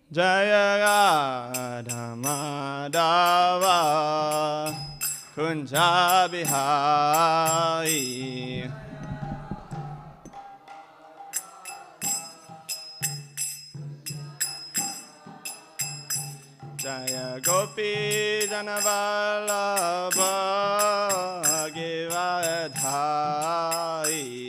Jaya Radha Madhava Kunja Bihari. Jaya Gopi Janavallabha Giridhari.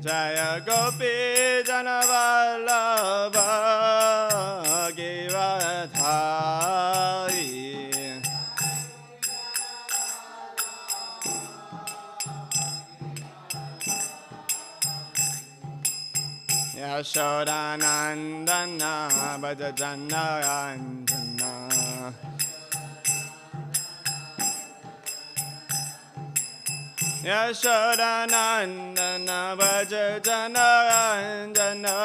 Jaya Gopi Janavallabha Giridhari. Yashodanandana Bhajajanarandana. Yashodanandana Bhajajanarandana.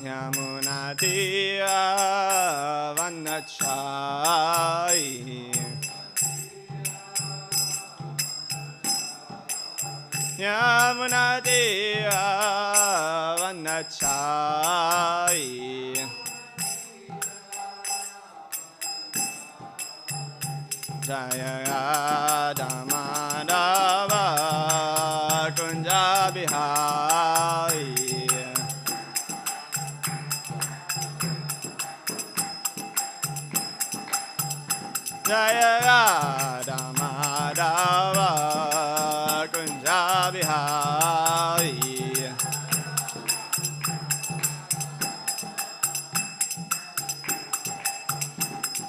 Yamunatira Vanachai. Yamunatira Vanachai. Jaya Radha Madhava Kunja Bihari. Jaya Radha Madhava Kunja Bihari.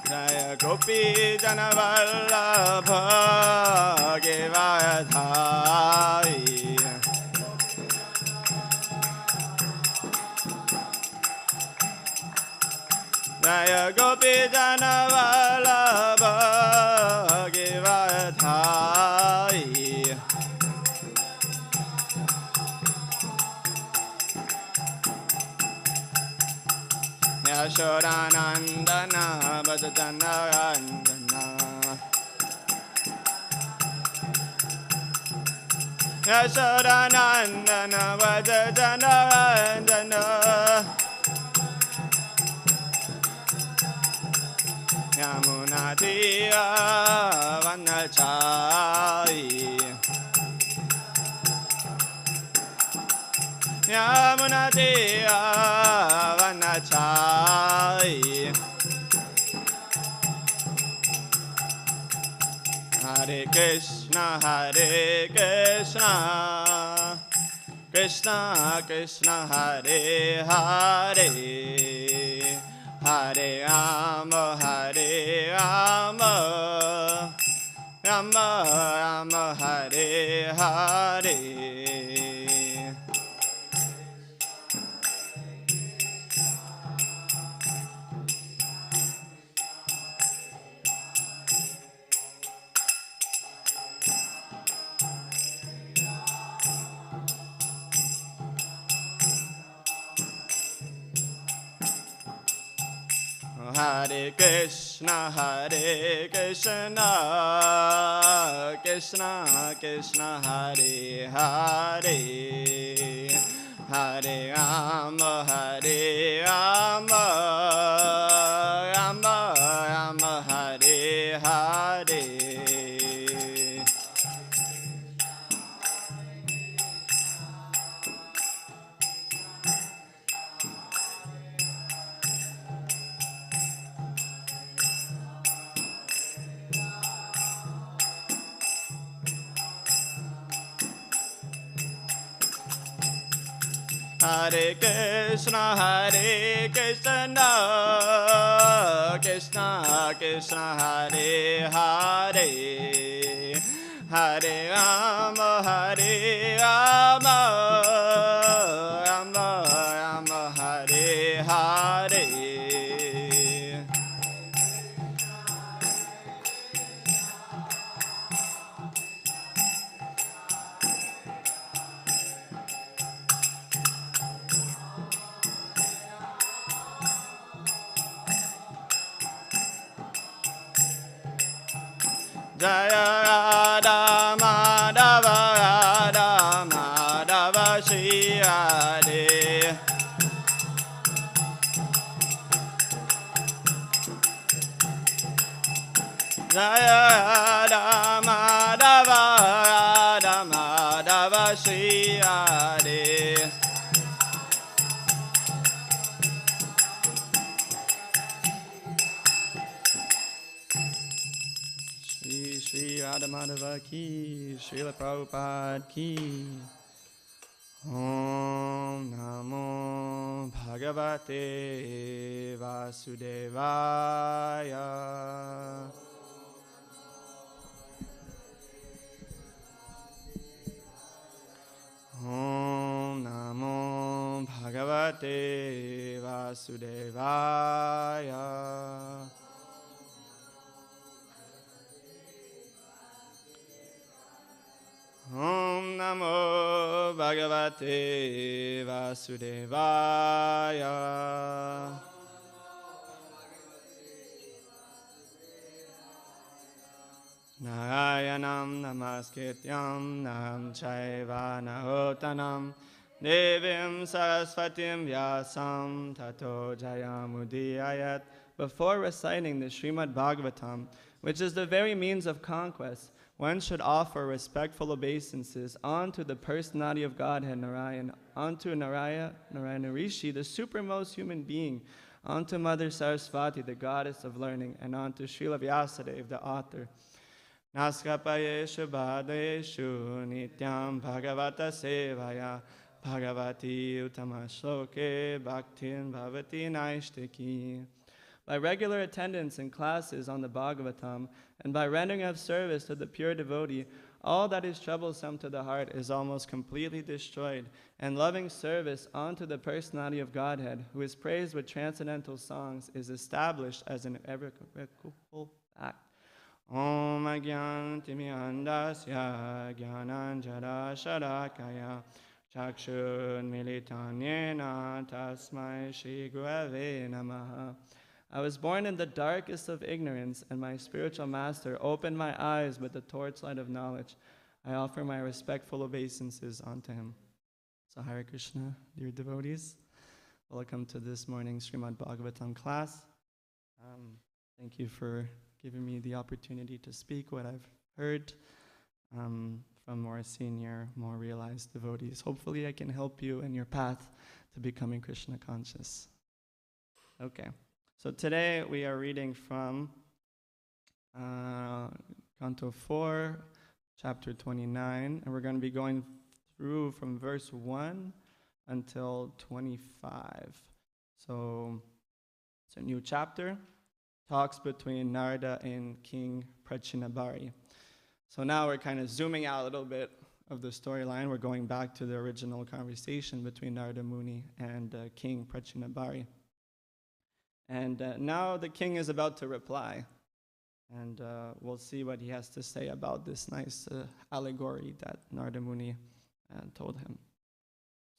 Jaya Gopi Janavallabha Giridhari. Jaya Gopi Janavallabha Giridhari. Yashodanandana Bhajajanarandana. Yashodanandana Bhajajanarandana. Yamunatira Vanachai. Yamunatira Vanachai. Hare Krishna, Hare Krishna, Krishna Krishna, Hare Hare, Hare Rama, Hare Rama, Rama Rama, Hare Hare. Hare Krishna, Hare Krishna, Krishna Krishna, Hare Hare, Hare Rama, Hare Rama, Rama Rama, Hare Hare. Hare Krishna, Hare Krishna, Krishna Krishna, Hare Hare, Hare Rama, Hare Rama, Rama Rama, Hare Hare. Jaya Radha Madhava Radha Madhava Shri Radhe. Jaya Radha Madhava Radha Madhava Shri Radhe. Shri Radha Madhava ki, Srila Prabhupada ki. Om Namo Bhagavate Vasudevaya. Om Namo Bhagavate Vasudevaya. Om Namo Bhagavate Vasudevaya. Narayanam Namaskrityam Nam Chaiva Narotanam Devim Saraswatim Vyasam Tato Jayamudiyayat. Before reciting the Srimad Bhagavatam, which is the very means of conquest, one should offer respectful obeisances unto the personality of Godhead Narayan, unto Narayana Rishi, the supremose human being, unto Mother Saraswati, the goddess of learning, and unto Srila Vyasadeva, the author. Naskapayeshu bhadeshu nityam bhagavata sevaya bhagavati utamashloke bhaktin bhavati naishtiki. By regular attendance in classes on the Bhagavatam, and by rendering of service to the pure devotee, all that is troublesome to the heart is almost completely destroyed, and loving service unto the personality of Godhead, who is praised with transcendental songs, is established as an irrevocable fact. Om Agyanti Andasya Gyananjara Sharakaya Chakshun Militanyena Tasmai Shri Gurave Namaha. I was born in the darkest of ignorance, and my spiritual master opened my eyes with the torchlight of knowledge. I offer my respectful obeisances unto him. So Hare Krishna, dear devotees. Welcome to this morning's Srimad Bhagavatam class. Thank you for giving me the opportunity to speak what I've heard from more senior, more realized devotees. Hopefully I can help you in your path to becoming Krishna conscious. Okay. So today we are reading from Canto 4, chapter 29, and we're going to be going through from verse 1 until 25. So it's a new chapter, talks between Narada and King Prachinabhari. So now we're kind of zooming out a little bit of the storyline. We're going back to the original conversation between Narada Muni and King Prachinabhari. And now the king is about to reply, and we'll see what he has to say about this nice allegory that Narada Muni told him.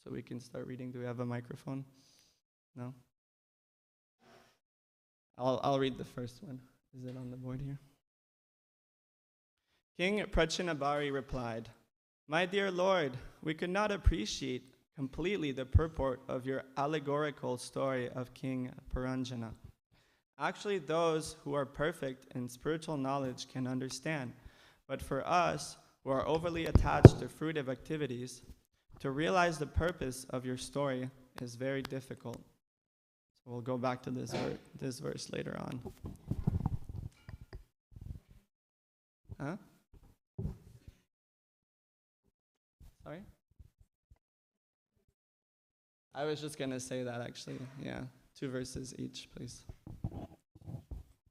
So we can start reading. Do we have a microphone? No? I'll read the first one. Is it on the board here? King Prachinabhari replied, "My dear Lord, we could not appreciate completely the purport of your allegorical story of King Puranjana. Actually, those who are perfect in spiritual knowledge can understand, but for us who are overly attached to fruitive activities, to realize the purpose of your story is very difficult." So we'll go back to this verse later on. Huh? Sorry? I was just going to say that actually, yeah. 2 verses each, please.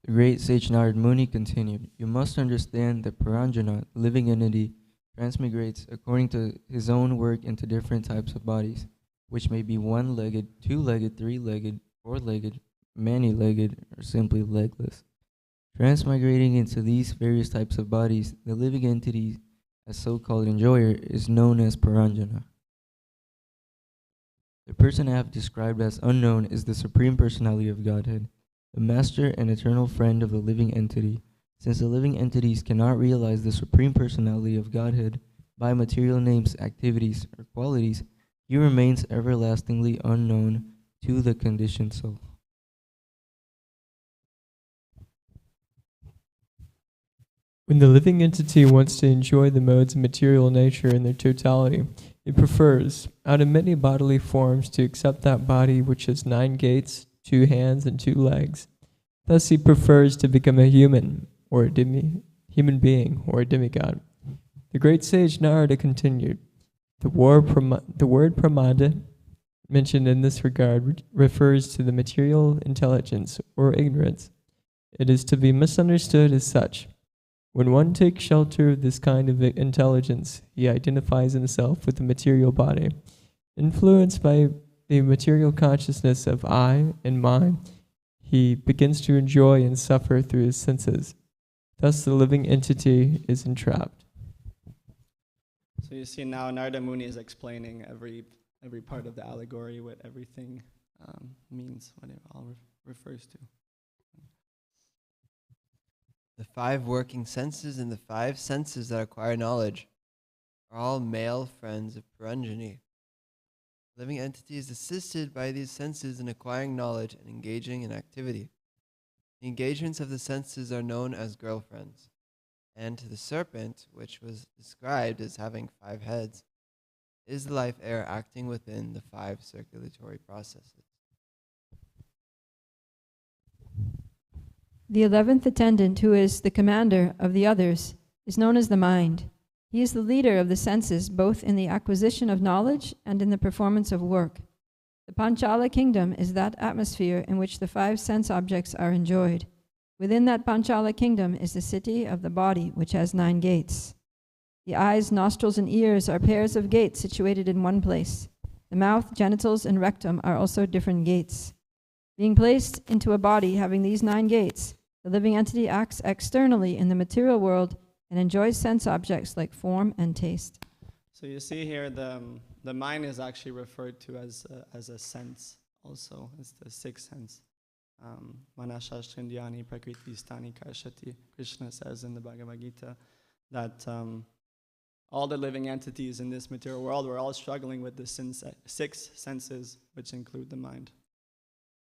The great sage Narada Muni continued, "You must understand that Puranjana, the living entity, transmigrates according to his own work into different types of bodies, which may be one-legged, two-legged, three-legged, four-legged, many-legged, or simply legless. Transmigrating into these various types of bodies, the living entity, as so-called enjoyer, is known as Puranjana. The person I have described as unknown is the Supreme Personality of Godhead, the master and eternal friend of the living entity, Since the living entities cannot realize the Supreme Personality of Godhead by material names, activities, or qualities, he remains everlastingly unknown to the conditioned soul. When the living entity wants to enjoy the modes of material nature in their totality, it prefers, out of many bodily forms, to accept that body which has 9 gates, 2 hands, and 2 legs. Thus he prefers to become a human, or a human being, or a demigod. The great sage Narada continued, the word pramada mentioned in this regard refers to the material intelligence, or ignorance. It is to be misunderstood as such. When one takes shelter of this kind of intelligence, he identifies himself with the material body. Influenced by the material consciousness of I and mine, he begins to enjoy and suffer through his senses. Thus the living entity is entrapped. So you see now Narada Muni is explaining every part of the allegory, what everything means, what it all refers to. The 5 working senses and the 5 senses that acquire knowledge are all male friends of Puranjani. Living entity is assisted by these senses in acquiring knowledge and engaging in activity. The engagements of the senses are known as girlfriends, and to the serpent, which was described as having 5 heads, is the life air acting within the 5 circulatory processes. The 11th attendant, who is the commander of the others, is known as the mind. He is the leader of the senses, both in the acquisition of knowledge and in the performance of work. The Panchala kingdom is that atmosphere in which the 5 sense objects are enjoyed. Within that Panchala kingdom is the city of the body, which has 9 gates. The eyes, nostrils, and ears are pairs of gates situated in one place. The mouth, genitals, and rectum are also different gates. Being placed into a body having these 9 gates, the living entity acts externally in the material world and enjoys sense objects like form and taste. So you see here the mind is actually referred to as a sense also. It's the 6th sense. Manashashtrindyani prakriti-stani karshati. Krishna says in the Bhagavad Gita that all the living entities in this material world, we're all struggling with the 6 senses, which include the mind.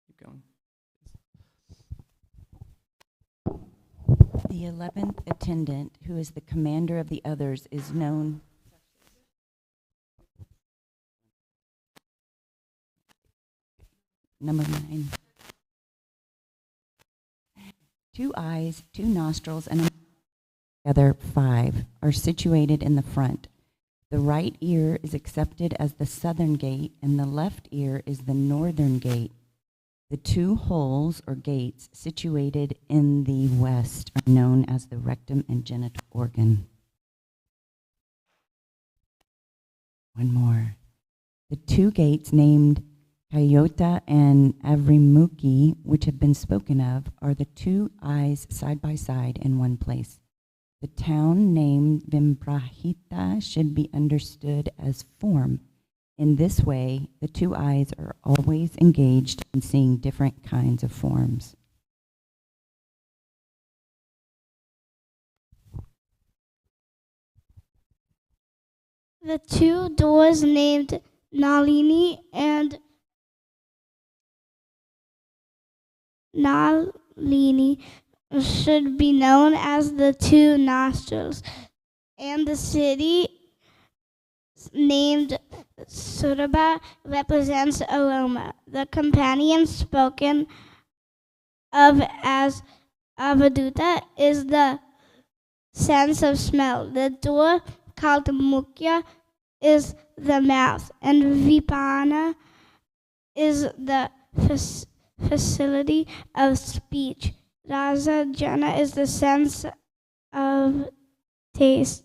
Keep going. The 11th attendant, who is the commander of the others, is known number 9. 2 eyes, 2 nostrils, and together 5 are situated in the front. The right ear is accepted as the southern gate, and the left ear is the northern gate. The 2 holes or gates situated in the west are known as the rectum and genital organ. One more. The 2 gates named Kayota and Avrimukhi, which have been spoken of, are the 2 eyes side by side in one place. The town named Vimbrahita should be understood as form. In this way, the 2 eyes are always engaged in seeing different kinds of forms. The 2 doors named Nalini and Nalini should be known as the 2 nostrils, and the city named Surabha represents aroma. The companion spoken of as Avaduta is the sense of smell. The door called Mukhya is the mouth, and Vipana is the facility of speech. Rasa Jana is the sense of taste.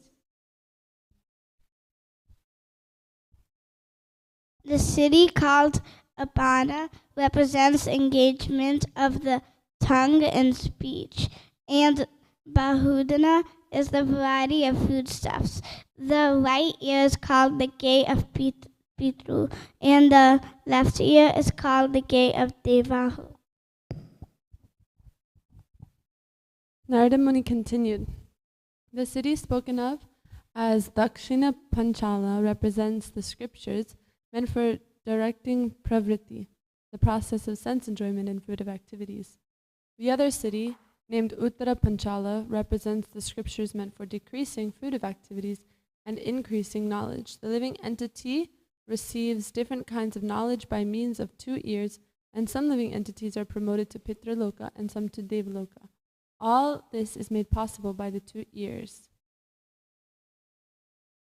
The city called Apana represents engagement of the tongue and speech, and Bahudana is the variety of foodstuffs. The right ear is called the gate of Pitru, and the left ear is called the gate of Devahu. Narada Muni continued, the city spoken of as Dakshina Panchala represents the scriptures meant for directing pravritti, the process of sense enjoyment and fruitive activities. The other city, named Uttara Panchala, represents the scriptures meant for decreasing fruitive activities and increasing knowledge. The living entity receives different kinds of knowledge by means of 2 ears, and some living entities are promoted to Pitraloka and some to Devaloka. All this is made possible by the 2 ears.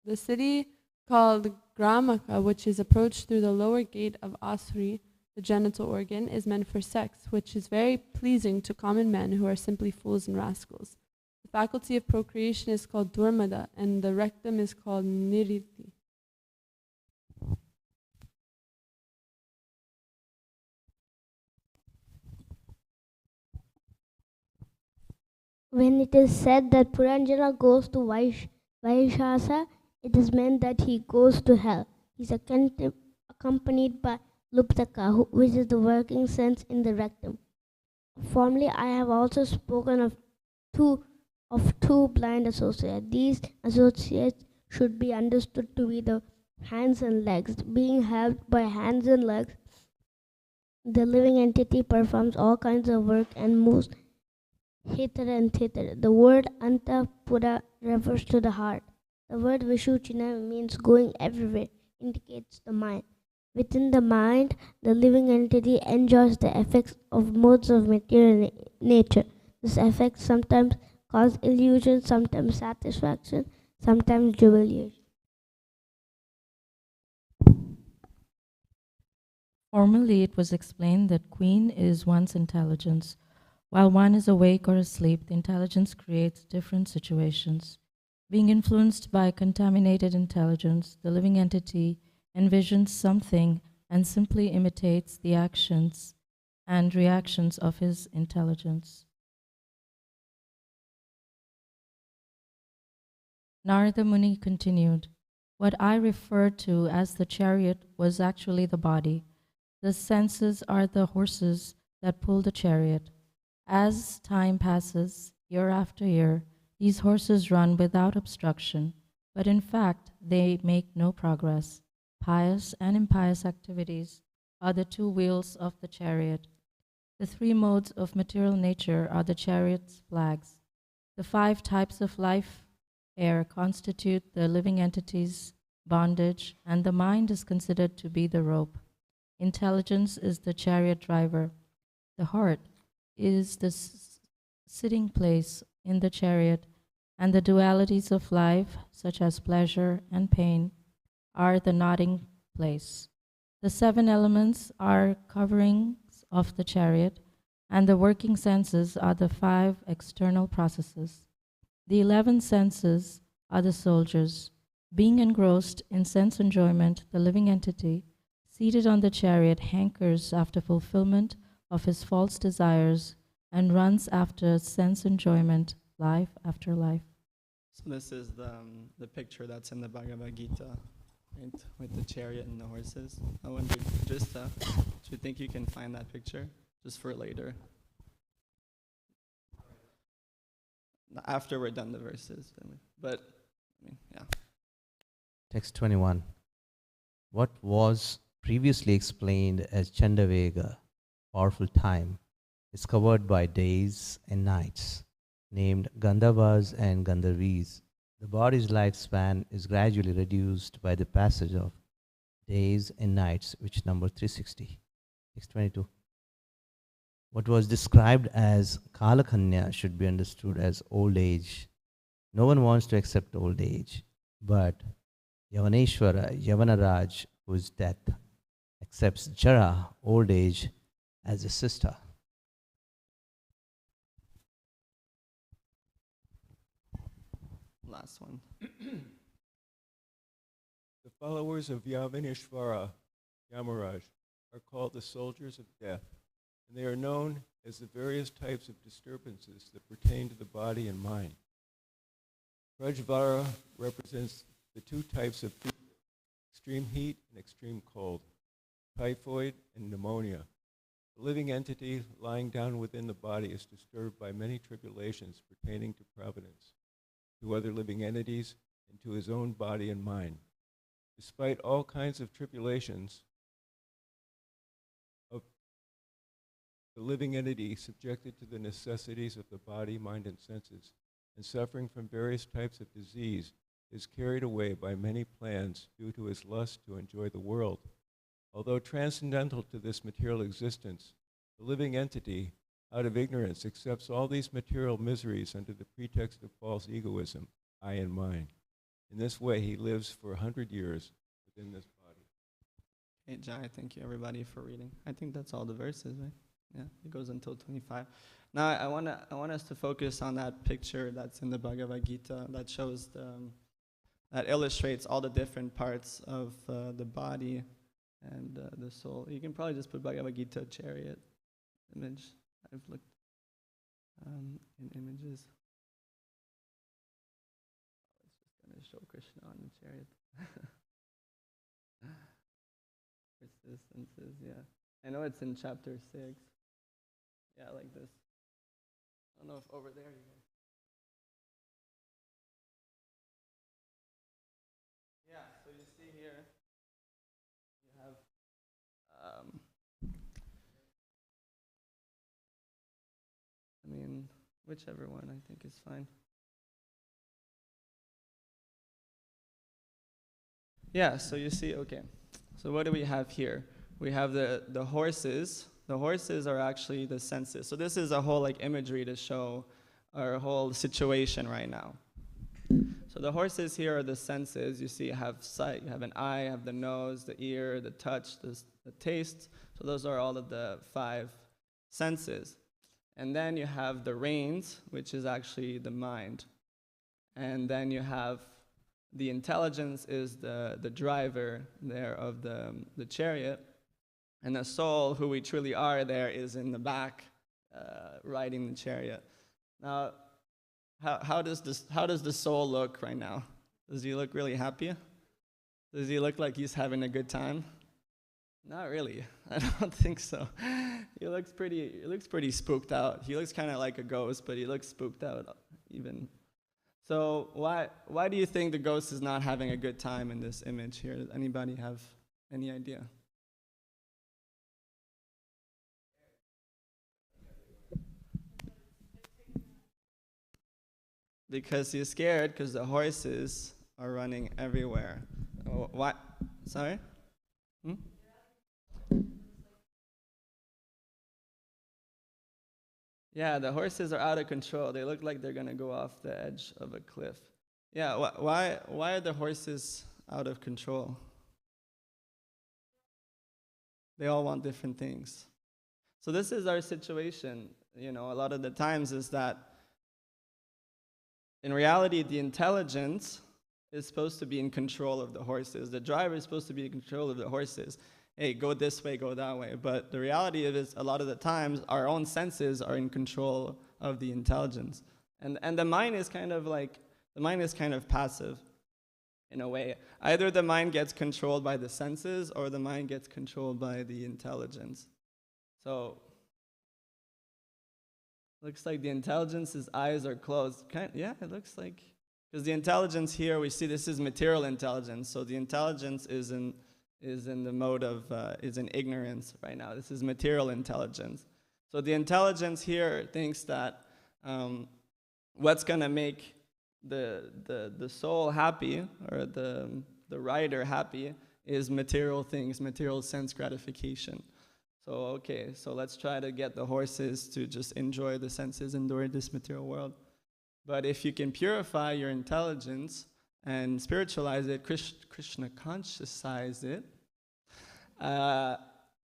The city called Gramaka, which is approached through the lower gate of Asuri, the genital organ, is meant for sex, which is very pleasing to common men who are simply fools and rascals. The faculty of procreation is called Durmada, and the rectum is called Niriti. When it is said that Puranjana goes to Vaishasa, it is meant that he goes to hell. He is accompanied by Luptaka, which is the working sense in the rectum. Formerly, I have also spoken of two blind associates. These associates should be understood to be the hands and legs. Being helped by hands and legs, the living entity performs all kinds of work and moves hither and thither. The word Antapura refers to the heart. The word Vishuchina means going everywhere, indicates the mind. Within the mind, the living entity enjoys the effects of modes of material nature. These effects sometimes cause illusion, sometimes satisfaction, sometimes jubilation. Formerly, it was explained that queen is one's intelligence. While one is awake or asleep, the intelligence creates different situations. Being influenced by contaminated intelligence, the living entity envisions something and simply imitates the actions and reactions of his intelligence. Narada Muni continued, what I referred to as the chariot was actually the body. The senses are the horses that pull the chariot. As time passes, year after year, these horses run without obstruction, but in fact, they make no progress. Pious and impious activities are the 2 wheels of the chariot. The 3 modes of material nature are the chariot's flags. The 5 types of life air constitute the living entity's bondage, and the mind is considered to be the rope. Intelligence is the chariot driver. The heart is the sitting place in the chariot, and the dualities of life, such as pleasure and pain, are the nodding place. The 7 elements are coverings of the chariot, and the working senses are the 5 external processes. The 11 senses are the soldiers. Being engrossed in sense enjoyment, the living entity, seated on the chariot, hankers after fulfillment of his false desires and runs after sense enjoyment, life after life. So this is the picture that's in the Bhagavad Gita, right, with the chariot and the horses. I wonder, just do you think you can find that picture just for later? After we're done the verses, but I mean, yeah. Text 21. What was previously explained as Chandavega, powerful time, is covered by days and nights, named Gandharvas and Gandharvis. The body's lifespan is gradually reduced by the passage of days and nights, which number 360. Text 22. What was described as Kalakanya should be understood as old age. No one wants to accept old age, but Yavaneshwara, Yavanaraj, who is death, accepts Jara, old age, as a sister. Last one. The followers of Yavaneshwara, Yamaraj, are called the soldiers of death, and they are known as the various types of disturbances that pertain to the body and mind. Prajvara represents the 2 types of fever, extreme heat and extreme cold, typhoid and pneumonia. The living entity lying down within the body is disturbed by many tribulations pertaining to providence, to other living entities, and to his own body and mind. Despite all kinds of tribulations of the living entity subjected to the necessities of the body, mind, and senses, and suffering from various types of disease, is carried away by many plans due to his lust to enjoy the world. Although transcendental to this material existence, the living entity, out of ignorance, accepts all these material miseries under the pretext of false egoism, I and mine. In this way, he lives for 100 years within this body. Hey, Jai, thank you everybody for reading. I think that's all the verses, right? Yeah, it goes until 25. Now, I want us to focus on that picture that's in the Bhagavad Gita that shows that illustrates all the different parts of the body and the soul. You can probably just put Bhagavad Gita chariot image. I've looked in images. It's just going to show Krishna on the chariot. Persistences, yeah. I know it's in chapter 6. Yeah, like this. I don't know if over there you guys. Yeah, so you see here, you have, I mean, whichever one I think is fine. Yeah, so you see, okay. So what do we have here? We have the horses. The horses are actually the senses. So this is a whole like imagery to show our whole situation right now. So the horses here are the senses. You see, you have sight, you have an eye, you have the nose, the ear, the touch, the taste. So those are all of the 5 senses. And then you have the reins, which is actually the mind. And then you have the intelligence is the driver there of the chariot. And the soul, who we truly are there, is in the back riding the chariot. Now, how does the soul look right now? Does he look really happy? Does he look like he's having a good time? Not really. I don't think so. He looks pretty spooked out. He looks kind of like a ghost, but he looks spooked out even. So why do you think the ghost is not having a good time in this image here? Does anybody have any idea? Because he's scared because the horses are running everywhere. Oh, what? Sorry? Yeah, the horses are out of control. They look like they're going to go off the edge of a cliff. Yeah, why are the horses out of control? They all want different things. So this is our situation, a lot of the times is that in reality, the intelligence is supposed to be in control of the horses. The driver is supposed to be in control of the horses. Hey, go this way, go that way. But the reality is, a lot of the times, our own senses are in control of the intelligence. And the mind is kind of passive in a way. Either the mind gets controlled by the senses or the mind gets controlled by the intelligence. So looks like the intelligence's eyes are closed. Yeah, it looks like, because the intelligence here, we see this is material intelligence. So the intelligence is in the mode of, is in ignorance right now. This is material intelligence. So the intelligence here thinks that what's going to make the soul happy, or the rider happy, is material things, material sense gratification. So, okay, so let's try to get the horses to just enjoy the senses, enjoy this material world. But if you can purify your intelligence and spiritualize it, Krishna consciousize it,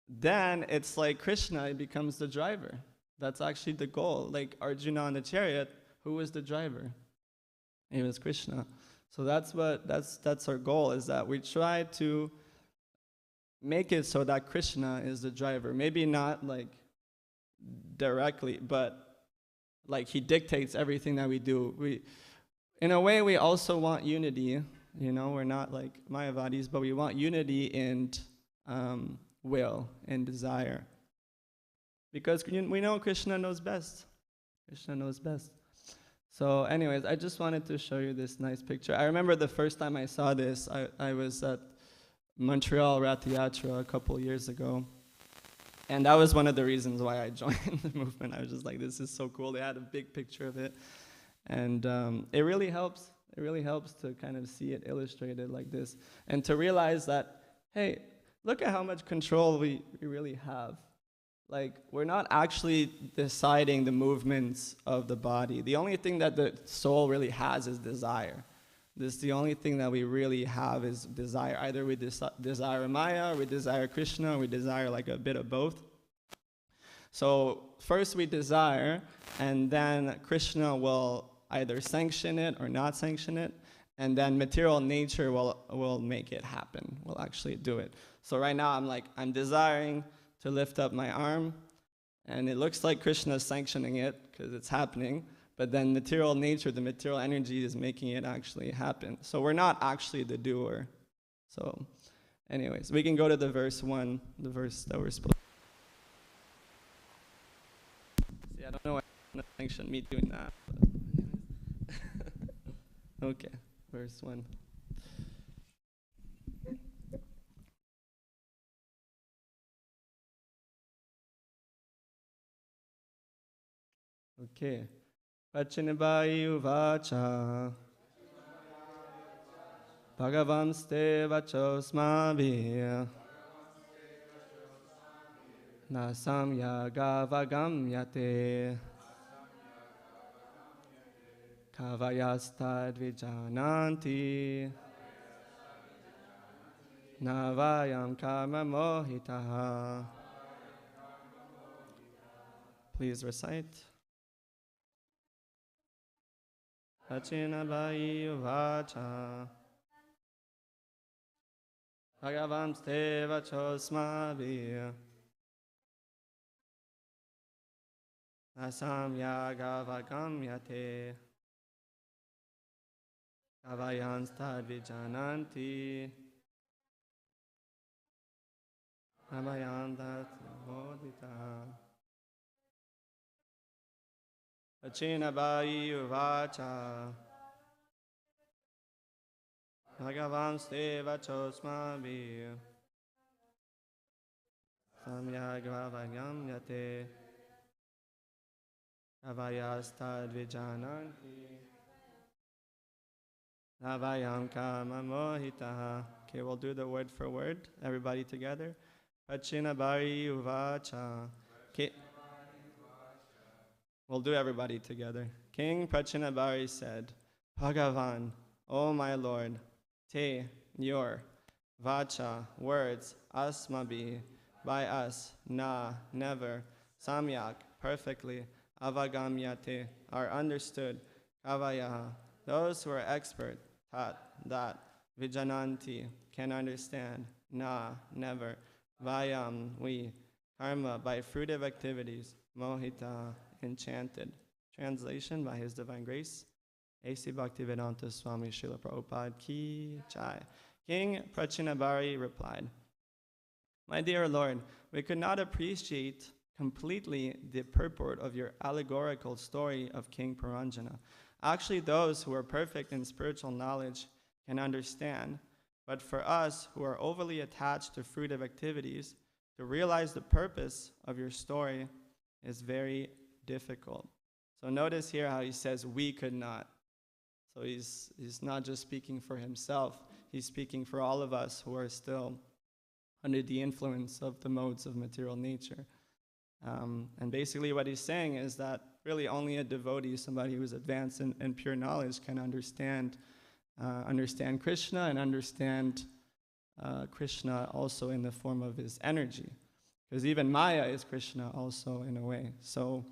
then it's like Krishna becomes the driver. That's actually the goal. Like Arjuna on the chariot, who was the driver? It was Krishna. So that's our goal, is that we try to make it so that Krishna is the driver. Maybe not like directly, but like he dictates everything that we do. In a way, we also want unity. We're not like Mayavadis, but we want unity in will and desire. Because we know Krishna knows best. Krishna knows best. So anyways, I just wanted to show you this nice picture. I remember the first time I saw this, I was at Montreal Rath Yatra a couple years ago. And that was one of the reasons why I joined the movement. I was just like, this is so cool. They had a big picture of it. And it really helps. It really helps to kind of see it illustrated like this. And to realize that, hey, look at how much control we really have. Like, we're not actually deciding the movements of the body. The only thing that the soul really has is desire. This is the only thing that we really have is desire. Either we desire Maya, or we desire Krishna, or we desire like a bit of both. So first we desire, and then Krishna will either sanction it or not sanction it, and then material nature will make it happen, will actually do it. So right now I'm desiring to lift up my arm, and it looks like Krishna is sanctioning it because it's happening, but then material nature, the material energy is making it actually happen. So we're not actually the doer. So anyways, we can go to the verse 1, the verse that we're supposed to. See, I don't know why Krishna sanctioned me doing that. But okay, verse 1. Okay. Pachinabai uvacha Bhagavamste vachosmabhi Nasam yagavagamyate Kavayastad vijananti Navayam karma mohitaha. Please recite. Pachinabai uvacha Bhagavamste vachosmabhi Asam yagavagamyate Kavayanstad vijananti Namayandat modita Pachinabai uvacha Bhagavamste vachosmabhi Samyagvavagamyate Avayastad vijananti Navayam kama mohitaha. Okay, we'll do the word for word. Everybody together. Pachinabari uvacha. Okay. We'll do everybody together. King Prachinabari said, Bhagavan, O my Lord, te, your, vacha, words, asmabi, by us, na, never, samyak, perfectly, avagamyate, are understood, kavayaha, those who are expert, tat, that, vijananti, can understand, na, never, vayam, we, karma, by fruitive activities, mohita, enchanted. Translation by His Divine Grace, A.C. Bhaktivedanta Swami Srila Prabhupada Ki Jai. King Prachinabari replied, My dear Lord, we could not appreciate completely the purport of your allegorical story of King Puranjana. Actually, those who are perfect in spiritual knowledge can understand, but for us who are overly attached to fruitive activities, to realize the purpose of your story is very difficult. So notice here how he says we could not. So he's not just speaking for himself, he's speaking for all of us who are still under the influence of the modes of material nature. And basically what he's saying is that really only a devotee, somebody who is advanced in pure knowledge, can understand Krishna and understand Krishna also in the form of his energy. Because even Maya is Krishna also in a way. So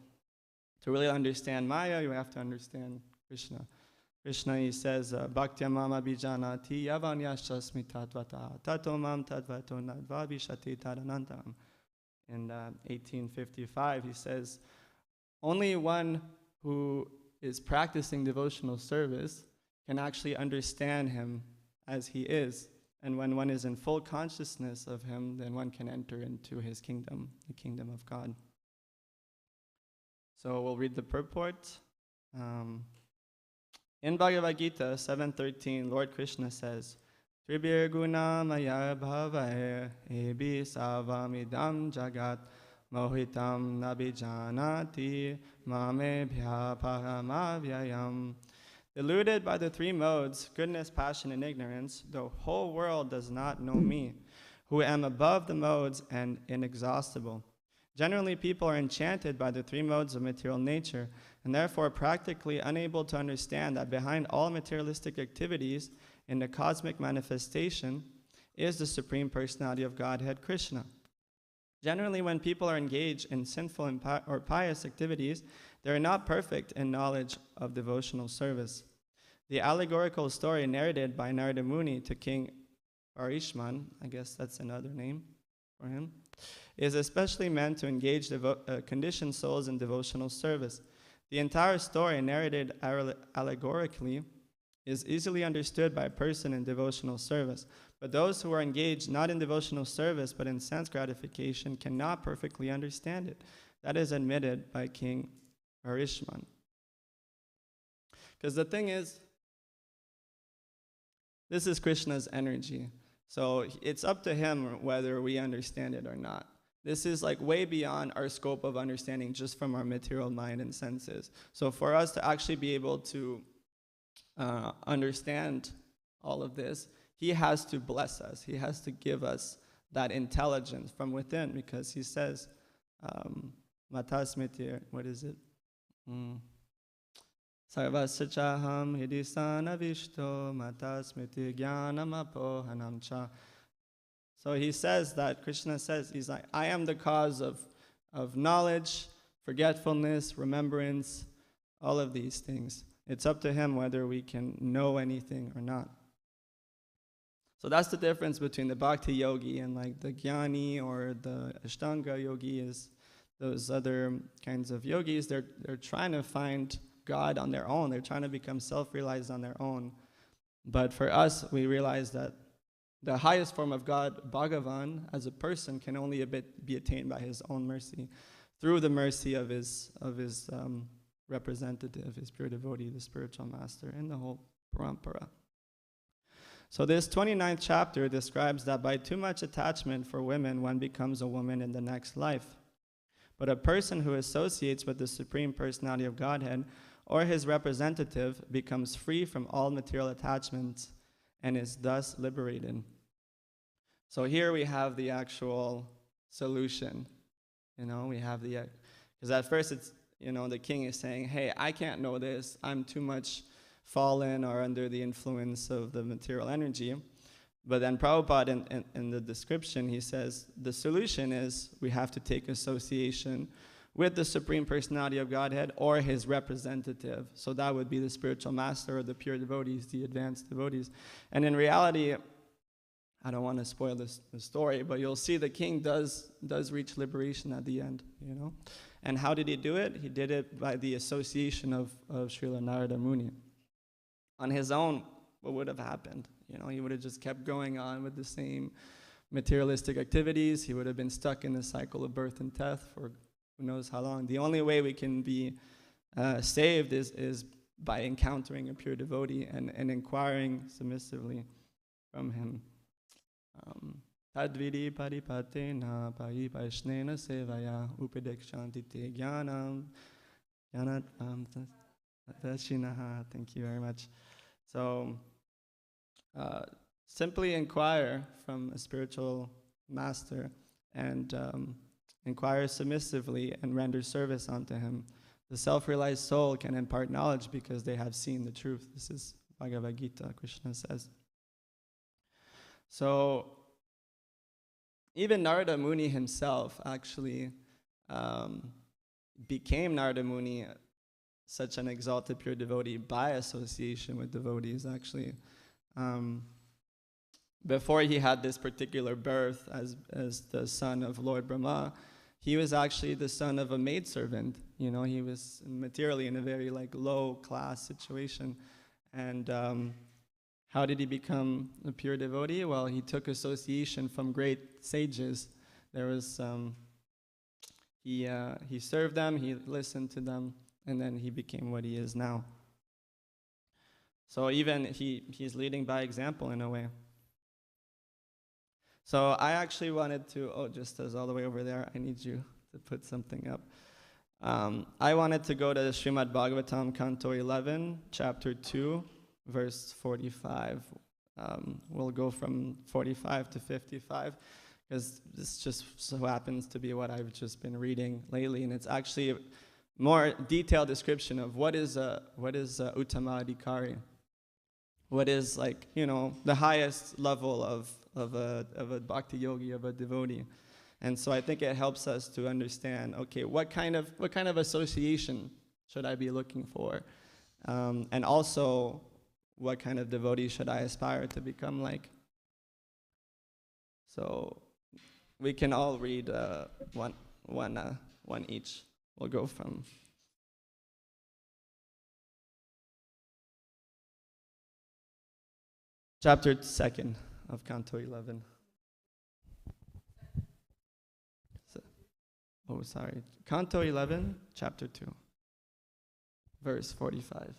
to really understand Maya, you have to understand Krishna. Krishna, he says, Bhaktya mama bijanati yavanyashasmi tatvata tato mam tadvato nadva vishati tadanantam. In 1855, he says, only one who is practicing devotional service can actually understand him as he is. And when one is in full consciousness of him, then one can enter into his kingdom, the kingdom of God. So we'll read the purport. In Bhagavad Gita 7:13, Lord Krishna says, Tribir guna maya bhavair ebi savamidam jagat mohitam nabijanati mamebhya paramavyayam. Deluded by the three modes, goodness, passion, and ignorance, the whole world does not know me, who am above the modes and inexhaustible. Generally, people are enchanted by the three modes of material nature, and therefore practically unable to understand that behind all materialistic activities in the cosmic manifestation is the Supreme Personality of Godhead, Krishna. Generally, when people are engaged in sinful or pious activities, they are not perfect in knowledge of devotional service. The allegorical story narrated by Narada Muni to King Parishman, I guess that's another name for him, is especially meant to engage conditioned souls in devotional service. The entire story, narrated allegorically, is easily understood by a person in devotional service. But those who are engaged not in devotional service but in sense gratification cannot perfectly understand it. That is admitted by King Parishman. Because the thing is, this is Krishna's energy. So it's up to him whether we understand it or not. This is like way beyond our scope of understanding just from our material mind and senses. So for us to actually be able to understand all of this, he has to bless us. He has to give us that intelligence from within, because he says, Matasmitir, what is it? Sarvasachaham hidisana vishto matasmiti jnanam apohanam cha. So he says that, Krishna says, he's like, I am the cause of knowledge, forgetfulness, remembrance, all of these things. It's up to him whether we can know anything or not. So that's the difference between the Bhakti yogi and like the Jnani or the Ashtanga yogi. Is those other kinds of yogis, they're trying to find God on their own. They're trying to become self-realized on their own. But for us, we realize that the highest form of God, Bhagavan, as a person, can only be attained by his own mercy, through the mercy of his representative, his pure devotee, the spiritual master, and the whole parampara. So this 29th chapter describes that by too much attachment for women, one becomes a woman in the next life. But a person who associates with the Supreme Personality of Godhead or his representative becomes free from all material attachments and is thus liberated. So here we have the actual solution. We have because at first it's, the king is saying, hey, I can't know this. I'm too much fallen or under the influence of the material energy. But then Prabhupada, in the description, he says, the solution is we have to take association with the Supreme Personality of Godhead or his representative. So that would be the spiritual master or the pure devotees, the advanced devotees. And in reality, I don't want to spoil the story, but you'll see the king does reach liberation at the end, And how did he do it? He did it by the association of Srila Narada Muni. On his own, what would have happened? He would have just kept going on with the same materialistic activities. He would have been stuck in the cycle of birth and death for who knows how long. The only way we can be saved is by encountering a pure devotee and inquiring submissively from him. Tadvidi paripatena paripaishnena sevaya upadekshanti te jnanam dashinaha. Thank you very much. So simply inquire from a spiritual master and inquire submissively and render service unto him. The self-realized soul can impart knowledge because they have seen the truth. This is Bhagavad Gita, Krishna says. So even Narada Muni himself actually became Narada Muni, such an exalted pure devotee, by association with devotees, actually. Before he had this particular birth as the son of Lord Brahma, he was actually the son of a maidservant. He was materially in a very low class situation. And how did he become a pure devotee? Well, he took association from great sages. There was he served them, he listened to them, and then he became what he is now. So even he's leading by example in a way. So I actually wanted to, just as all the way over there, I need you to put something up. I wanted to go to Srimad Bhagavatam, Canto 11, Chapter 2, verse 45. We'll go from 45 to 55, because this just so happens to be what I've just been reading lately, and it's actually a more detailed description of what is Uttama Adhikari. What is, like, the highest level of a bhakti yogi, of a devotee. And so I think it helps us to understand, okay, what kind of association should I be looking for? And also, what kind of devotee should I aspire to become like? So we can all read one each. We'll go from chapter 2 of Canto 11. Canto 11, chapter 2, verse 45.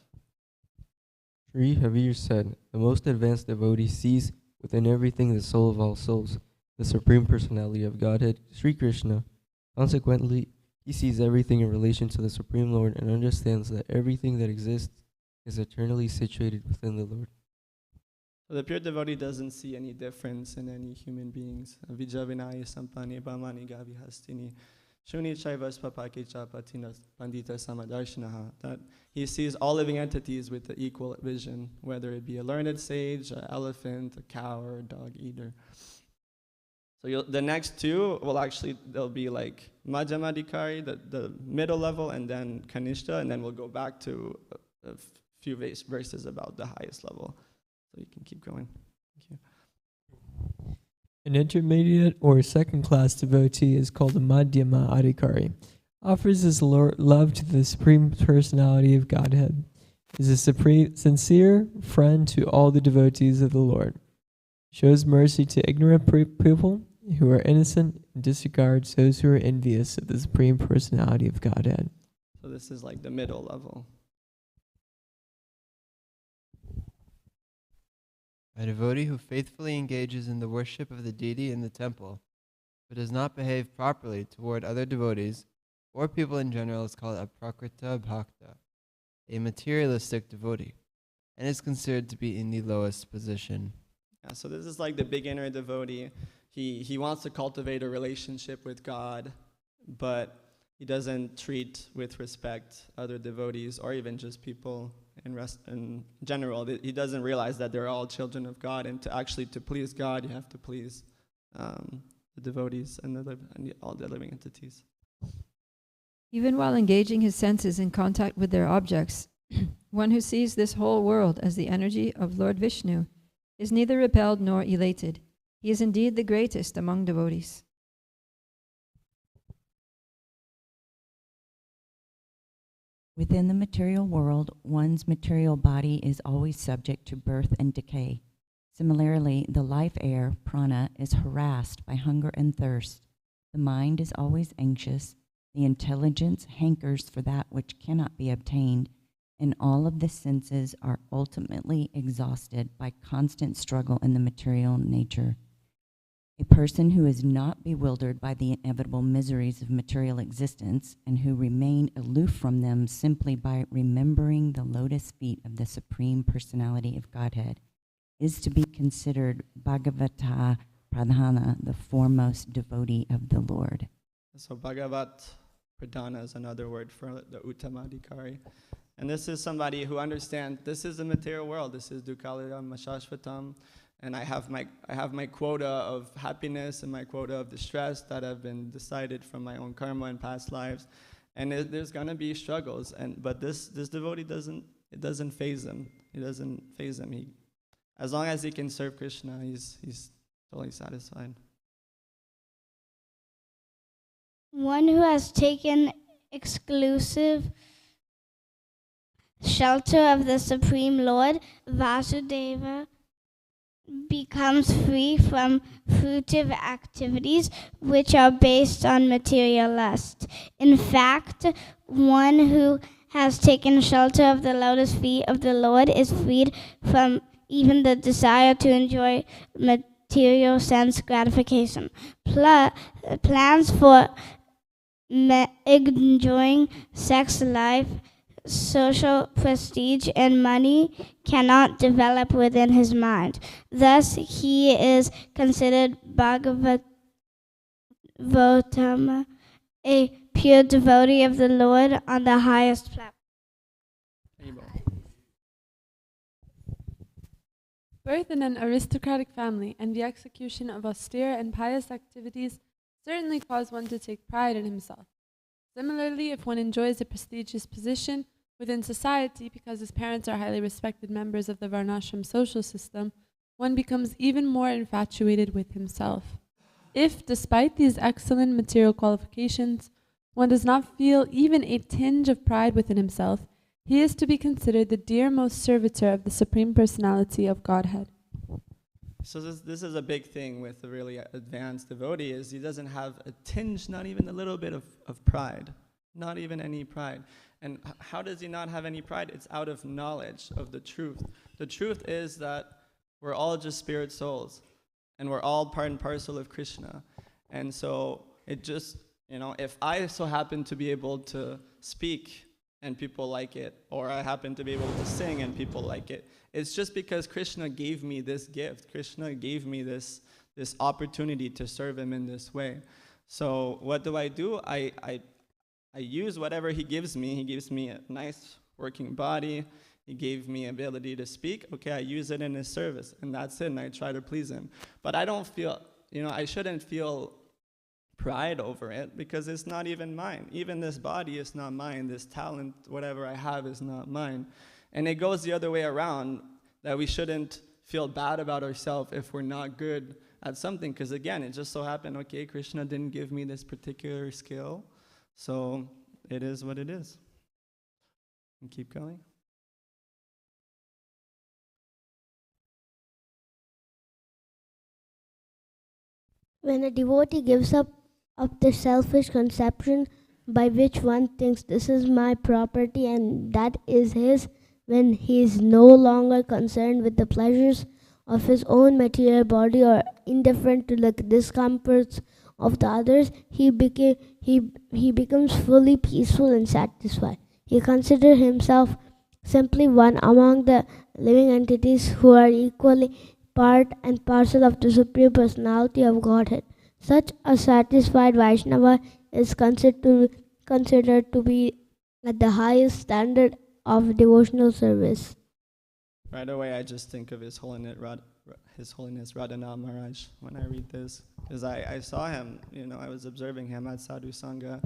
Sri Havir said, the most advanced devotee sees within everything the soul of all souls, the Supreme Personality of Godhead, Sri Krishna. Consequently, he sees everything in relation to the Supreme Lord and understands that everything that exists is eternally situated within the Lord. So the pure devotee doesn't see any difference in any human beings. Vijavinaya sampani bhamani gavi hastini shuni chaivas papaki chapatina pandita samadarshinaha. That he sees all living entities with the equal vision, whether it be a learned sage, an elephant, a cow, or a dog eater. So the next two they'll be like Madhyamadikari, the middle level, and then Kanishta, and then we'll go back to a few verses about the highest level. So you can keep going. Thank you. An intermediate or second-class devotee is called a Madhyama Adhikari. Offers his love to the Supreme Personality of Godhead. Is a sincere friend to all the devotees of the Lord. Shows mercy to ignorant people who are innocent and disregards those who are envious of the Supreme Personality of Godhead. So this is like the middle level. A devotee who faithfully engages in the worship of the deity in the temple, but does not behave properly toward other devotees or people in general, is called a prakrita bhakta, a materialistic devotee, and is considered to be in the lowest position. Yeah, so this is like the beginner devotee. He wants to cultivate a relationship with God, but he doesn't treat with respect other devotees or even just people in general. He doesn't realize that they're all children of God, and to please God, you have to please the devotees and all the living entities. Even while engaging his senses in contact with their objects, one who sees this whole world as the energy of Lord Vishnu is neither repelled nor elated. He is indeed the greatest among devotees. Within the material world, one's material body is always subject to birth and decay. Similarly, the life air, prana, is harassed by hunger and thirst. The mind is always anxious. The intelligence hankers for that which cannot be obtained, and all of the senses are ultimately exhausted by constant struggle in the material nature. A person who is not bewildered by the inevitable miseries of material existence and who remain aloof from them simply by remembering the lotus feet of the Supreme Personality of Godhead is to be considered Bhagavata Pradhana, the foremost devotee of the Lord. So Bhagavat Pradhana is another word for the Uttamadhikari. And this is somebody who understands this is the material world. This is Dukkalayam Mashashvatam. And I have my quota of happiness and my quota of distress that have been decided from my own karma and past lives. And there's going to be struggles. But this devotee doesn't faze him. He doesn't faze him. As long as he can serve Krishna, he's totally satisfied. One who has taken exclusive shelter of the Supreme Lord, Vasudeva, becomes free from fruitive activities which are based on material lust. In fact, one who has taken shelter of the lotus feet of the Lord is freed from even the desire to enjoy material sense gratification. Plans for enjoying sex life, social prestige, and money cannot develop within his mind. Thus, he is considered Bhagavatama, a pure devotee of the Lord on the highest platform. Birth in an aristocratic family and the execution of austere and pious activities certainly cause one to take pride in himself. Similarly, if one enjoys a prestigious position within society because his parents are highly respected members of the Varnashram social system, one becomes even more infatuated with himself. If, despite these excellent material qualifications, one does not feel even a tinge of pride within himself, he is to be considered the dearmost servitor of the Supreme Personality of Godhead. So this is a big thing with a really advanced devotee, is he doesn't have a tinge, not even a little bit of pride, not even any pride. And how does he not have any pride? It's out of knowledge of the truth. The truth is that we're all just spirit souls, and we're all part and parcel of Krishna. And so it just, if I so happen to be able to speak and people like it, or I happen to be able to sing and people like it, it's just because Krishna gave me this gift. Krishna gave me this opportunity to serve him in this way. So what do? I use whatever he gives me. He gives me a nice working body. He gave me ability to speak. Okay, I use it in his service, and that's it, and I try to please him. But I don't feel, I shouldn't feel pride over it, because it's not even mine. Even this body is not mine. This talent, whatever I have, is not mine. And it goes the other way around, that we shouldn't feel bad about ourselves if we're not good at something, because again, it just so happened, okay, Krishna didn't give me this particular skill, so it is what it is. And keep going. When a devotee gives up the selfish conception by which one thinks this is my property and that is his, when he is no longer concerned with the pleasures of his own material body or indifferent to the discomforts of the others, he becomes fully peaceful and satisfied. He considers himself simply one among the living entities who are equally part and parcel of the Supreme Personality of Godhead. Such a satisfied Vaishnava is considered to be at the highest standard of devotional service. Right away, I just think of His Holiness Radhanath Maharaj when I read this, because I saw him, I was observing him at Sadhu Sangha,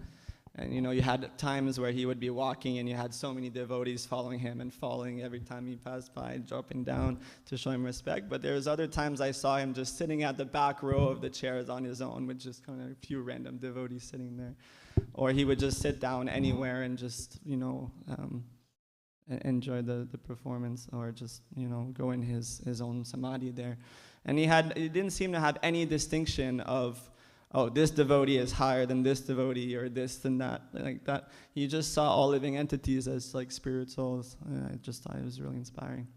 and you had times where he would be walking and you had so many devotees following him and following every time he passed by, dropping down to show him respect. But there was other times I saw him just sitting at the back row of the chairs on his own with just kind of a few random devotees sitting there. Or he would just sit down anywhere and just, enjoy the performance, or just, go in his own samadhi there. And he didn't seem to have any distinction of, oh, this devotee is higher than this devotee, or this and that, like that. He just saw all living entities as like spirit souls. I just thought it was really inspiring.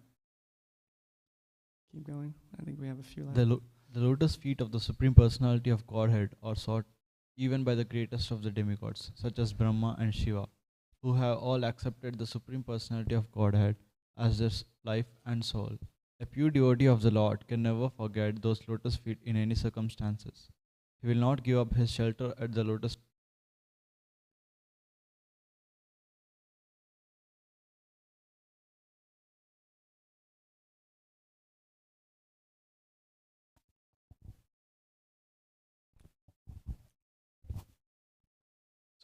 Keep going. I think we have a few left. The lotus feet of the Supreme Personality of Godhead are sought even by the greatest of the demigods, such as Brahma and Shiva, who have all accepted the Supreme Personality of Godhead as their life and soul. A pure devotee of the Lord can never forget those lotus feet in any circumstances. He will not give up his shelter at the lotus.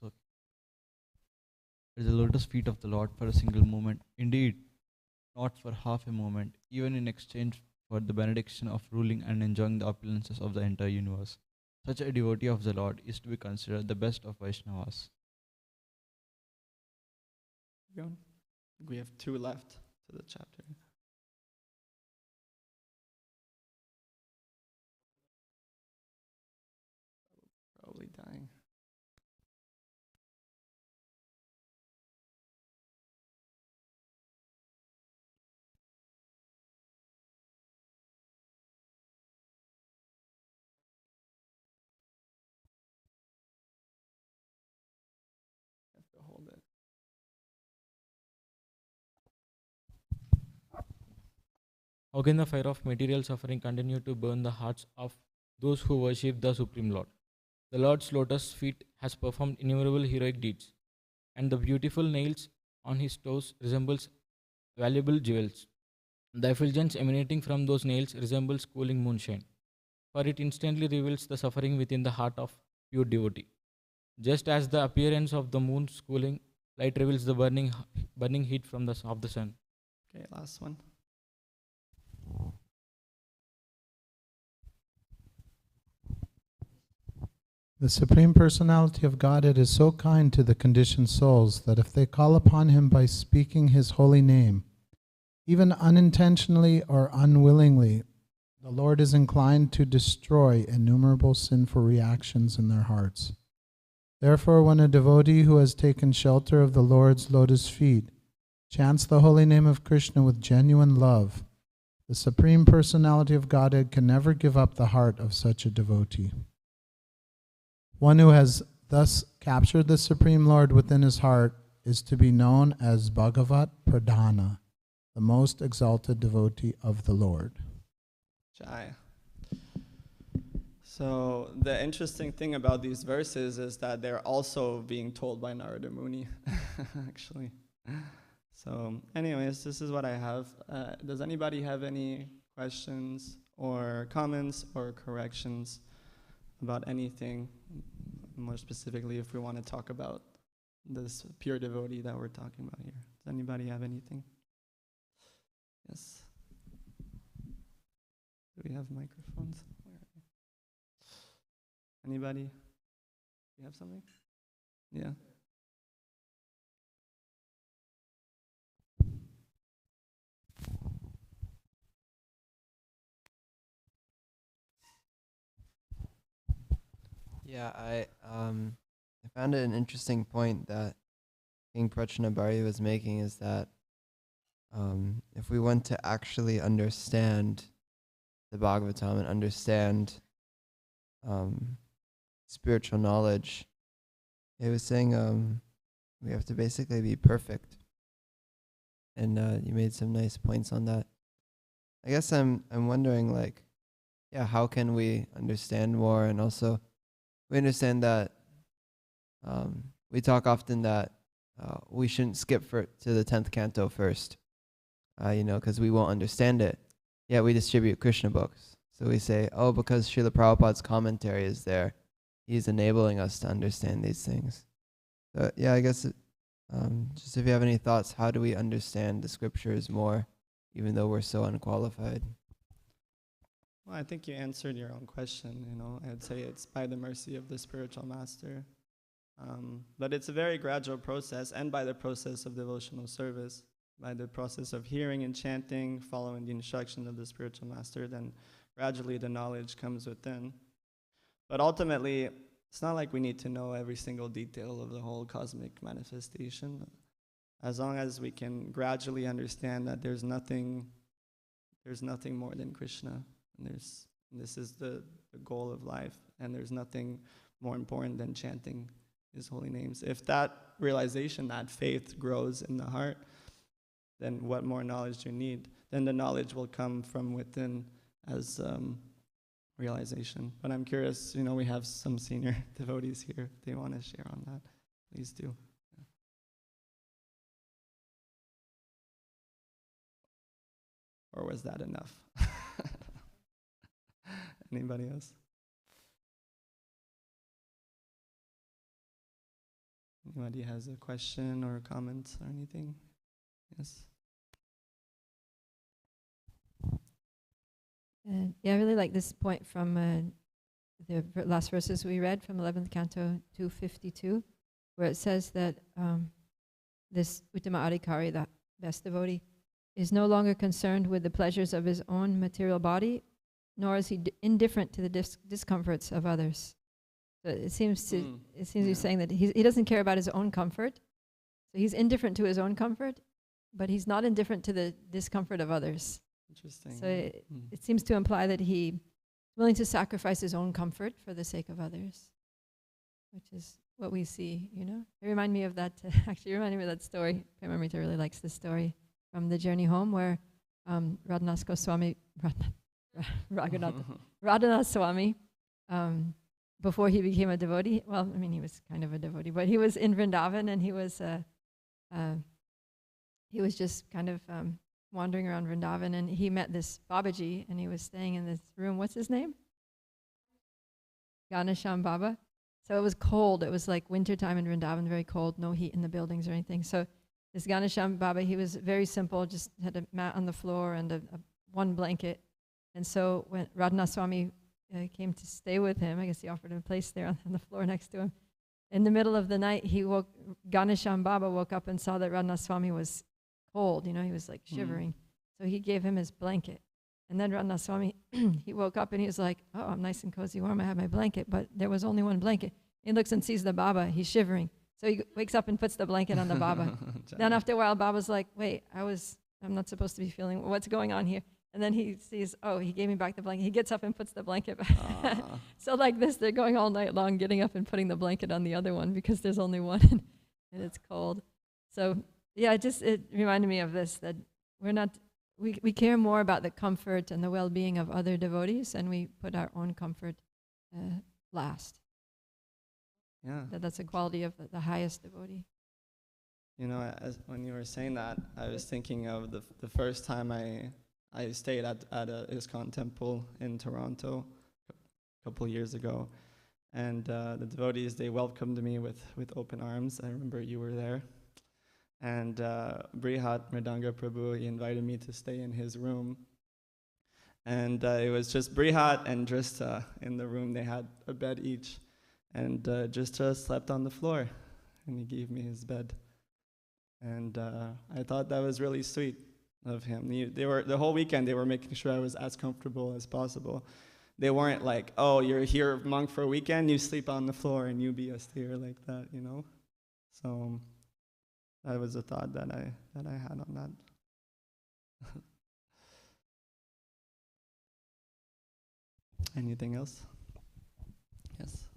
So, at the lotus feet of the Lord for a single moment, indeed, not for half a moment, even in exchange for the benediction of ruling and enjoying the opulences of the entire universe. Such a devotee of the Lord is to be considered the best of Vaishnavas. We have 2 left to the chapter. how can the fire of material suffering continue to burn the hearts of those who worship the Supreme Lord? The Lord's lotus feet has performed innumerable heroic deeds, and the beautiful nails on his toes resembles valuable jewels. The effulgence emanating from those nails resembles cooling moonshine, for it instantly reveals the suffering within the heart of pure devotee. Just as the appearance of the moon's cooling light reveals the burning heat from of the sun. Okay, last one. The Supreme Personality of Godhead is so kind to the conditioned souls that if they call upon Him by speaking His holy name, even unintentionally or unwillingly, the Lord is inclined to destroy innumerable sinful reactions in their hearts. Therefore, when a devotee who has taken shelter of the Lord's lotus feet chants the holy name of Krishna with genuine love, the Supreme Personality of Godhead can never give up the heart of such a devotee. One who has thus captured the Supreme Lord within his heart is to be known as Bhagavat Pradhana, the most exalted devotee of the Lord. Jai. So the interesting thing about these verses is that they're also being told by Narada Muni, actually. So anyways, this is what I have. Does anybody have any questions or comments or corrections about anything? More specifically, if we want to talk about this pure devotee that we're talking about here. Does anybody have anything? Yes. Do we have microphones? Anybody? You have something? Yeah. Yeah, I found it an interesting point that King Prachanabhari was making, is that if we want to actually understand the Bhagavatam and understand spiritual knowledge, he was saying we have to basically be perfect. And you made some nice points on that. I guess I'm wondering, like, yeah, how can we understand more? And also, we understand that we talk often that we shouldn't skip to the 10th canto first, because we won't understand it. Yet we distribute Krishna books. So we say, oh, because Srila Prabhupada's commentary is there, he's enabling us to understand these things. So yeah, I guess just if you have any thoughts, how do we understand the scriptures more, even though we're so unqualified? Well, I think you answered your own question. I'd say it's by the mercy of the spiritual master. But it's a very gradual process, and by the process of devotional service, by the process of hearing and chanting, following the instruction of the spiritual master, then gradually the knowledge comes within. But ultimately, it's not like we need to know every single detail of the whole cosmic manifestation. As long as we can gradually understand that there's nothing more than Krishna. And this is the goal of life, and there's nothing more important than chanting His holy names. If that realization, that faith grows in the heart, then what more knowledge do you need? Then the knowledge will come from within as realization. But I'm curious, we have some senior devotees here. If they want to share on that, please do. Yeah. Or was that enough? Anybody else? Anybody has a question or a comment or anything? Yes. Yeah, I really like this point from the last verses we read from 11th Canto 252, where it says that this Uttama Adhikari, the best devotee, is no longer concerned with the pleasures of his own material body, nor is he indifferent to the discomforts of others. So it seems you're saying that he doesn't care about his own comfort. So he's indifferent to his own comfort, but he's not indifferent to the discomfort of others. Interesting. So it seems to imply that he's willing to sacrifice his own comfort for the sake of others, which is what we see, It reminded me of that, actually reminded me of that story. Premamrita really likes this story from the journey home, where Radhanath Goswami, Radhanath Swami, before he became a devotee. Well, I mean, he was kind of a devotee, but he was in Vrindavan, and he was just kind of wandering around Vrindavan, and he met this Babaji, and he was staying in this room. What's his name? Ganesham Baba. So it was cold. It was like wintertime in Vrindavan, very cold, no heat in the buildings or anything. So this Ganesham Baba, he was very simple, just had a mat on the floor and one blanket. And so when Radhanath Swami came to stay with him, I guess he offered him a place there on the floor next to him. In the middle of the night, Ganesham Baba woke up and saw that Radhanath Swami was cold, he was like shivering. So he gave him his blanket. And then Radhanath Swami, he woke up and he was like, oh, I'm nice and cozy warm, I have my blanket, but there was only one blanket. He looks and sees the Baba, he's shivering. So he wakes up and puts the blanket on the Baba. Then after a while, Baba's like, wait, I'm not supposed to be feeling, what's going on here? And then he sees, oh, he gave me back the blanket. He gets up and puts the blanket back. So like this, they're going all night long, getting up and putting the blanket on the other one because there's only one and it's cold. So yeah, it reminded me of this, that we care more about the comfort and the well-being of other devotees, and we put our own comfort last. Yeah. That's a quality of the highest devotee. When you were saying that, I was thinking of the first time I stayed at a ISKCON temple in Toronto a couple years ago, and the devotees, they welcomed me with open arms. I remember you were there. And Brihat Mridanga Prabhu, he invited me to stay in his room. And it was just Brihat and Drista in the room. They had a bed each. And Drista slept on the floor. And he gave me his bed. And I thought that was really sweet of him. The whole weekend, they were making sure I was as comfortable as possible. They weren't like, oh, you're here, monk, for a weekend, you sleep on the floor and you be a steer like that, So that was a thought that I had on that. Anything else? Yes.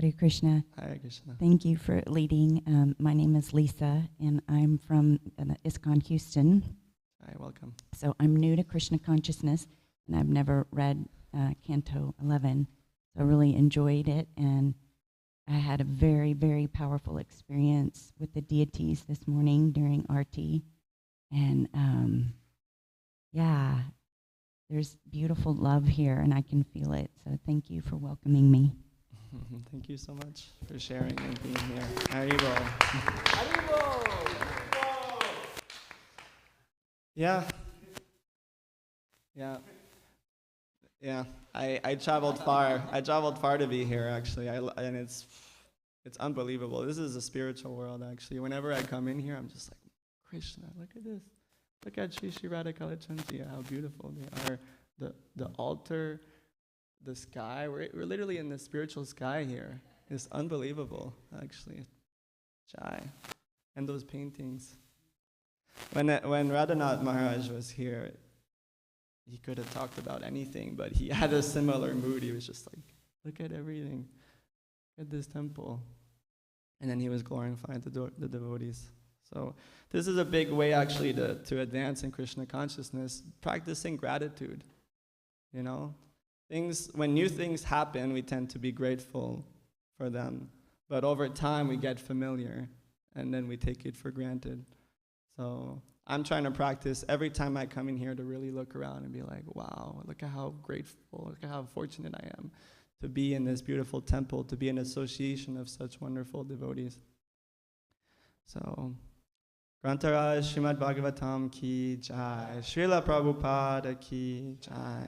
Hare Krishna. Hare Krishna. Thank you for leading. My name is Lisa, and I'm from ISKCON Houston. Hi, welcome. So I'm new to Krishna consciousness, and I've never read Canto 11. So I really enjoyed it, and I had a very, very powerful experience with the deities this morning during Aarti. And yeah, there's beautiful love here, and I can feel it. So thank you for welcoming me. Thank you so much for sharing and being here. Haribol. Haribol. Yeah. I traveled far. I traveled far to be here, actually. And it's unbelievable. This is a spiritual world, actually. Whenever I come in here, I'm just like, Krishna, look at this. Look at Shri Shri Radha Kalachandji, how beautiful they are. The altar, the sky. We're literally in the spiritual sky here. It's unbelievable, actually. Chai. And those paintings. When Radhanath Maharaj was here, he could have talked about anything, but he had a similar mood. He was just like, look at everything. Look at this temple. And then he was glorifying the devotees. So this is a big way, actually, to advance in Krishna consciousness, practicing gratitude. When new things happen, we tend to be grateful for them. But over time, we get familiar, and then we take it for granted. So I'm trying to practice every time I come in here to really look around and be like, wow, look at how grateful, look at how fortunate I am to be in this beautiful temple, to be in association of such wonderful devotees. So, Grantaraj Srimad Bhagavatam ki jai, Srila Prabhupada ki jai.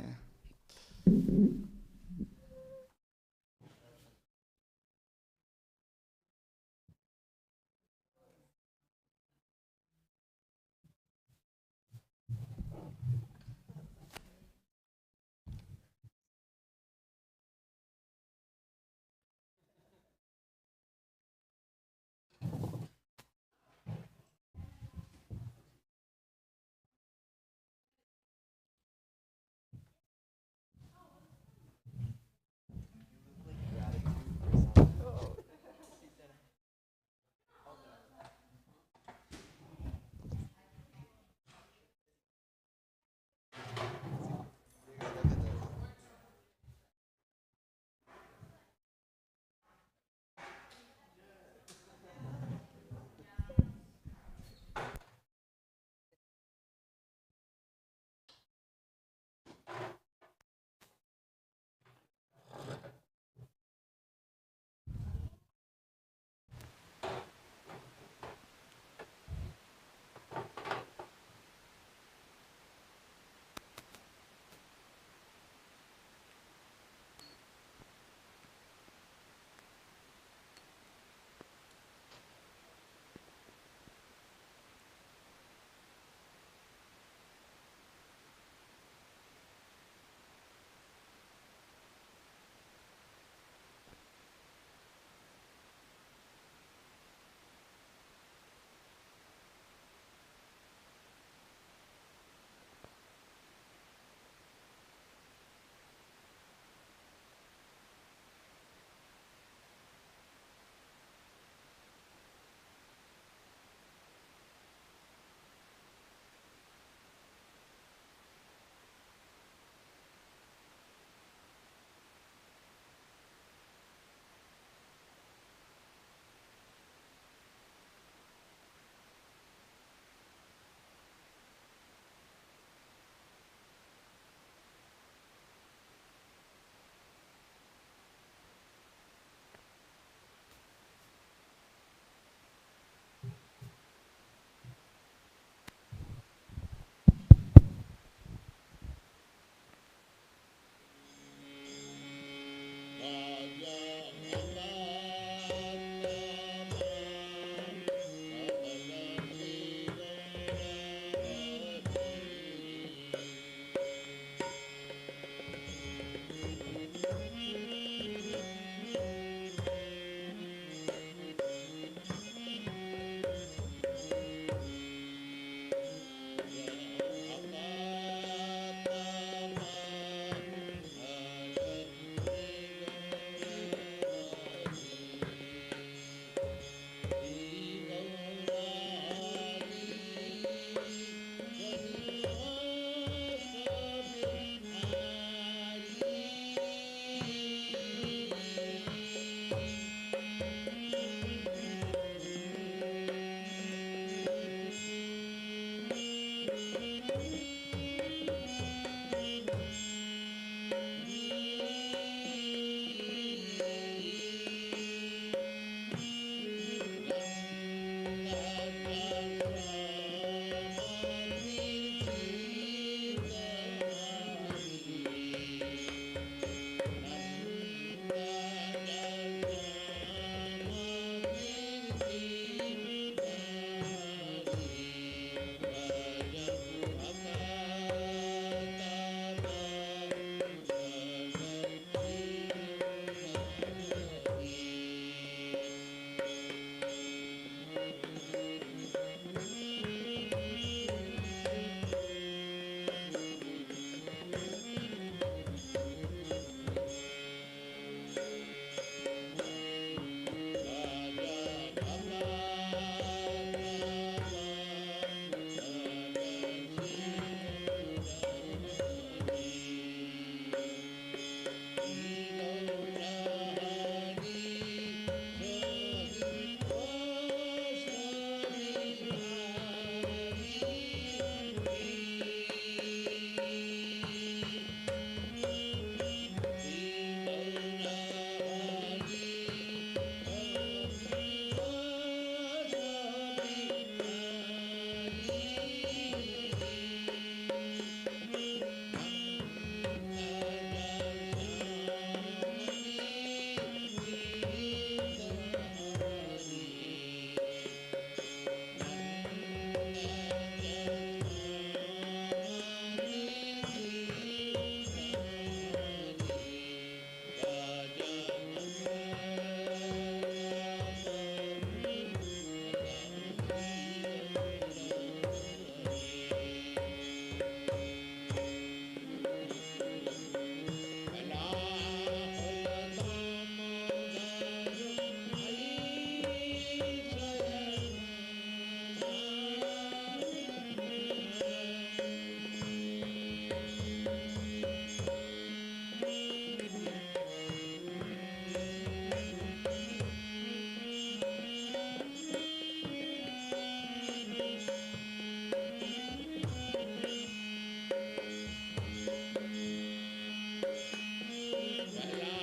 Vaya